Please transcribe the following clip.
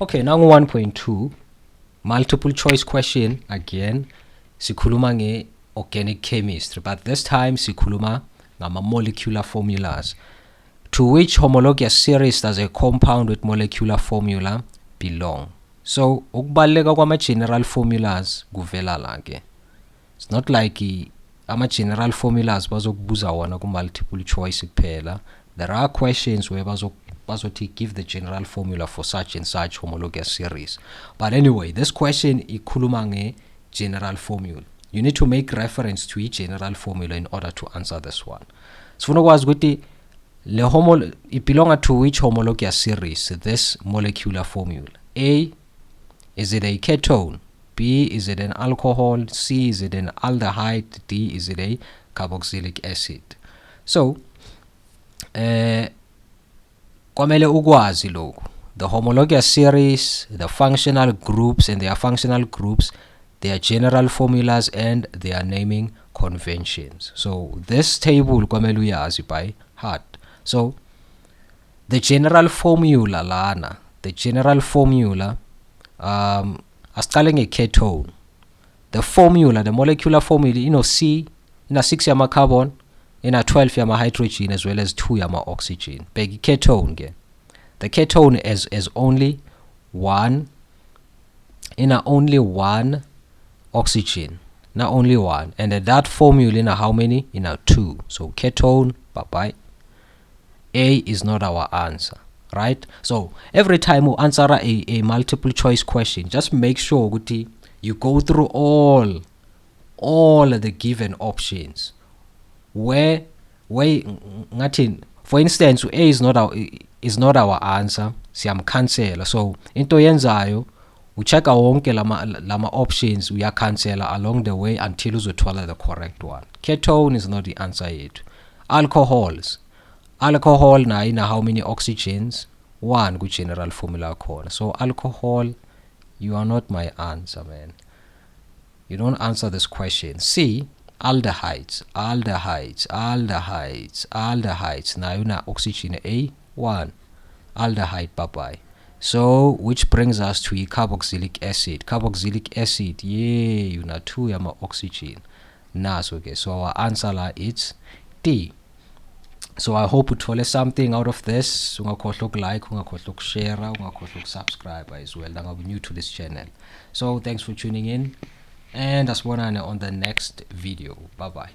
Okay, now 1.2 multiple choice question again. Sikhuluma nge organic chemistry, but this time sikhuluma ngama molecular formulas. To which homologous series does a compound with molecular formula belong? So ukubaleka kwama general formulas kuvela la ke. It's not like ama general formulas bazokubuza wona ku multiple choice kuphela. There are questions where bazothi give the general formula for such and such homologous series. But anyway, this question ikhuluma nge general formula. You need to make reference to each general formula in order to answer this one. Sifuna ukwazi ukuthi it belongs to which homologous series, this molecular formula. A, is it a ketone? B, is it an alcohol? C, is it an aldehyde? D, is it a carboxylic acid? So, kwamele ukwazi lokhu. The homologous series, the functional groups and their functional groups, their general formulas and their naming conventions. So, this table kwamele uyazi by heart. So, the general formula lana, the general formula, asicale nge-ketone. The formula, the molecular formula, C, 6 yama carbon, 12 yama hydrogen as well as 2 yama oxygen. Beg ketone ke. The ketone is only one, only one oxygen, not only one. And that formula how many? 2. So ketone, bye-bye. A is not our answer, right? So every time we answer a multiple choice question, just make sure you go through all the given options. Where for instance, A is not our answer, siyam cancel. So into yenzayo ucheck wonke lama options uyacancela along the way until uzothola the correct one. Ketone is not the answer yet. Alcohol na how many oxygens? 1 ku general formula khona. So alcohol, you are not my answer, man. You don't answer this question. C, aldehydes. Now you na oxygen A, 1. Aldehyde, bye-bye. So which brings us to carboxylic acid. Carboxylic acid, yeah, you na 2 yama oxygen. Nice, okay. So our answer la it's D. So I hope you told something out of this. Ungakhohlwa like, ungakhohlwa share, ungakhohlwa subscribe as well. I'm new to this channel. So thanks for tuning in, and asibonane on the next video. Bye bye.